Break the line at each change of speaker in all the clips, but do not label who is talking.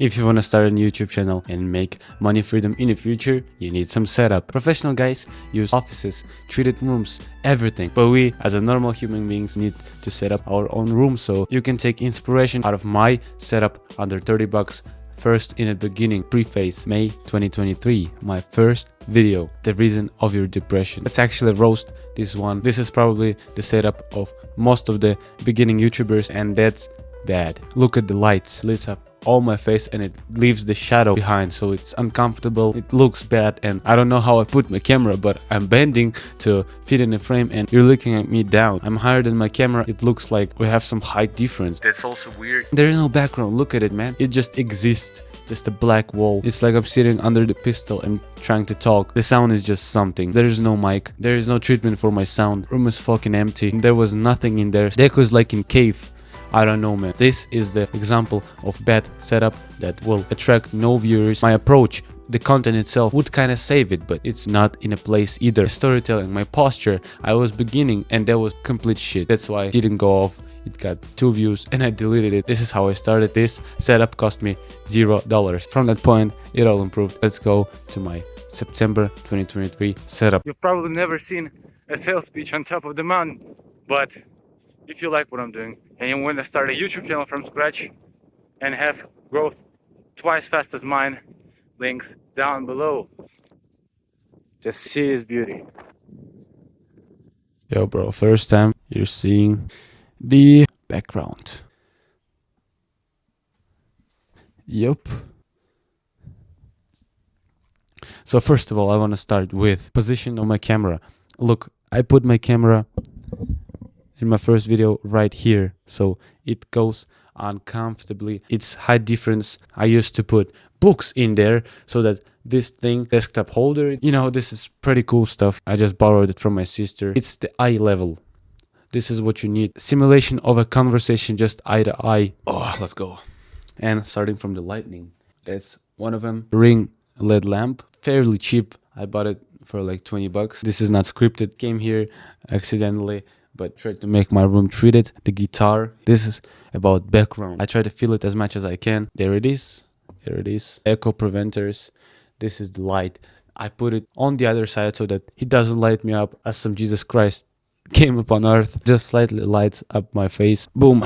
If you want to start a YouTube channel and make money freedom in the future, you need some setup. Professional guys use offices, treated rooms, everything. But we, as a normal human beings, need to set up our own room, so you can take inspiration out of my setup under 30 bucks. First, in the beginning, preface, May 2023, my first video, the reason of your depression. Let's actually roast this one. This is probably the setup of most of the beginning YouTubers, and that's bad. Look at the lights, lights up all my face and it leaves the shadow behind, so it's uncomfortable, it looks bad, and I don't know how I put my camera, but I'm bending to fit in the frame and you're looking at me down. I'm higher than my camera, it looks like we have some height difference. That's also weird. There is no background, look at it, man. It just exists, just a black wall. It's like I'm sitting under the pistol and trying to talk. The sound is just something. There is no mic, there is no treatment for my sound. Room is fucking empty, there was nothing in there. Deco is like in cave. I don't know, man. This is the example of bad setup that will attract no viewers. My approach, the content itself would kind of save it, but it's not in a place either. Storytelling, my posture, I was beginning and that was complete shit. That's why it didn't go off. It got 2 views and I deleted it. This is how I started. This setup cost me $0. From that point, it all improved. Let's go to my September 2023 setup. You've probably never seen a sales pitch on top of the mountain, but if you like what I'm doing and you want to start a YouTube channel from scratch and have growth twice fast as mine, links down below. Just see his beauty. Yo bro, first time you're seeing the background. Yup. So first of all, I want to start with position of my camera. Look, I put my camera in my first video right here, so it goes uncomfortably. It's height difference. I used to put books in there so that this thing, desktop holder, you know, this is pretty cool stuff. I just borrowed it from my sister. It's the eye level. This is what you need. Simulation of a conversation, just eye to eye. Oh, let's go. And starting from the lightning, that's one of them. Ring LED lamp, fairly cheap. I bought it for like 20 bucks. This is not scripted. Came here accidentally, but tried to make my room treated. The guitar, this is about background. I try to feel it as much as I can. There it is. There it is. Echo preventers. This is the light. I put it on the other side so that it doesn't light me up as some Jesus Christ came upon earth. Just slightly lights up my face. Boom.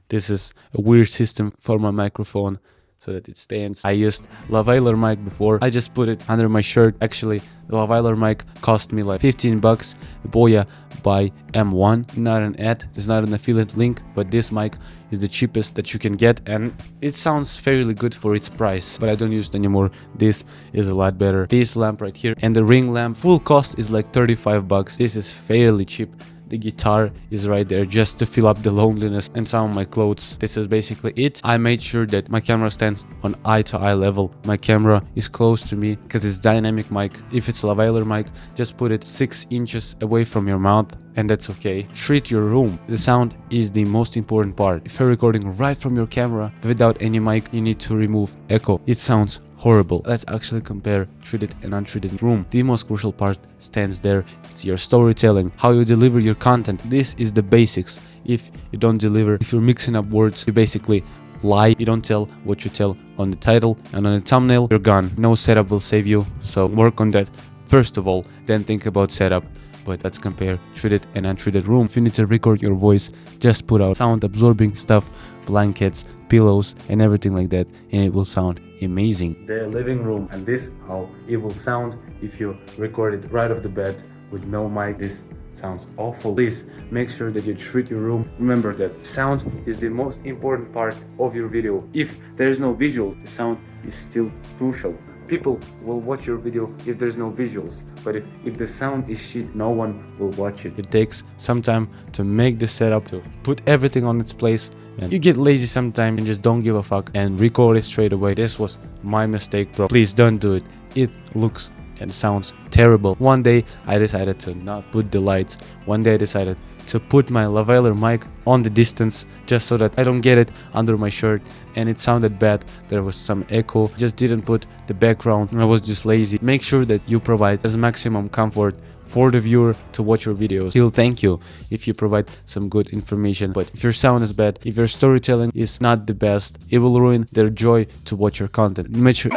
This is a weird system for my microphone so that it stands. I used lavalier mic before. I just put it under my shirt. Actually, the lavalier mic cost me like 15 bucks. Boya by M1. Not an ad. It's not an affiliate link, but this mic is the cheapest that you can get and it sounds fairly good for its price, but I don't use it anymore. This is a lot better. This lamp right here and the ring lamp, full cost is like 35 bucks. This is fairly cheap. The guitar is right there just to fill up the loneliness, and some of my clothes. This is basically it. I made sure that my camera stands on eye to eye level. My camera is close to me because it's dynamic mic. If it's a lavalier mic, just put it 6 inches away from your mouth and that's okay. Treat your room. The sound is the most important part. If you're recording right from your camera without any mic, you need to remove echo. It sounds horrible. Let's actually compare treated and untreated room. The most crucial part stands there. It's your storytelling, how you deliver your content. This is the basics. If you don't deliver, if you're mixing up words, you basically lie. You don't tell what you tell on the title and on the thumbnail, you're gone. No setup will save you, so work on that first of all, then think about setup. But let's compare treated and untreated room. If you need to record your voice, just put out sound absorbing stuff, blankets, pillows and everything like that, and it will sound amazing. The living room, and this how it will sound if you record it right off the bed with no mic. This sounds awful. Please make sure that you treat your room. Remember that sound is the most important part of your video. If there is no visual, the sound is still crucial. People will watch your video if there's no visuals, but if the sound is shit, no one will watch it. It takes some time to make the setup, to put everything on its place, and you get lazy sometimes and just don't give a fuck and record it straight away. This was my mistake, bro. Please don't do it. It looks and sounds terrible. One day I decided to not put the lights. One day I decided to put my lavalier mic on the distance just so that I don't get it under my shirt and it sounded bad. There was some echo. Just didn't put the background. I was just lazy. Make sure that you provide as maximum comfort for the viewer to watch your videos. He'll thank you if you provide some good information. But if your sound is bad, if your storytelling is not the best, it will ruin their joy to watch your content. Make sure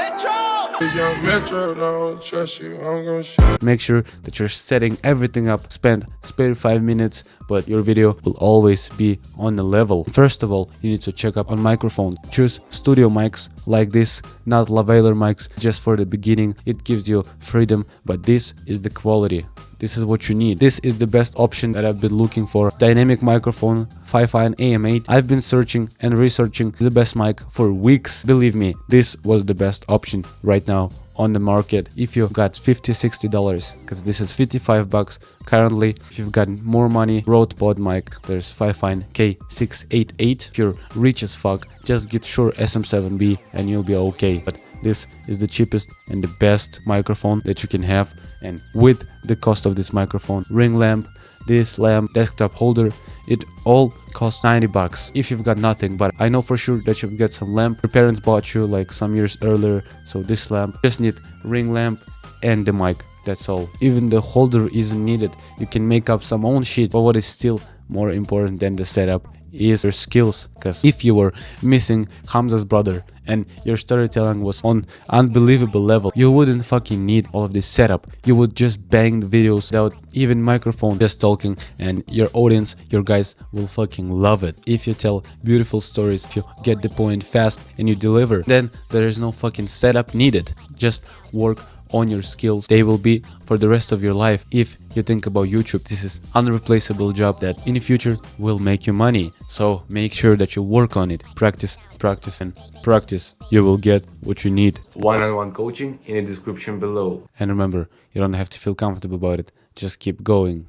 that you're setting everything up. Spare 5 minutes, but your video will always be on the level. First of all, you need to check up on microphone. Choose studio mics like this, not lavalier mics. Just for the beginning, it gives you freedom, but this is the quality. This is what you need. This is the best option that I've been looking for. Dynamic microphone, Fifine AM8. I've been searching and researching the best mic for weeks. Believe me, this was the best option right now on the market. If you've got $50-$60, because this is $55 currently. If you've got more money, Rode Pod mic, there's Fifine K688. If you're rich as fuck, just get Shure SM7B and you'll be okay. But this is the cheapest and the best microphone that you can have, and with the cost of this microphone, ring lamp, this lamp, desktop holder, it all costs $90 if you've got nothing. But I know for sure that you've got some lamp your parents bought you like some years earlier. So this lamp, just need ring lamp and the mic, that's all. Even the holder isn't needed. You can make up some own shit, but what is still more important than the setup is your skills. Because if you were missing Hamza's brother and your storytelling was on unbelievable level, you wouldn't fucking need all of this setup. You would just bang the videos without even microphone, just talking, and your audience, your guys will fucking love it. If you tell beautiful stories, if you get the point fast and you deliver, then there is no fucking setup needed. Just work on your skills. They will be for the rest of your life. If you think about YouTube, this is unreplaceable job that in the future will make you money. So make sure that you work on it. Practice, practice, and practice. You will get what you need. One-on-one coaching in the description below. And remember, you don't have to feel comfortable about it. Just keep going.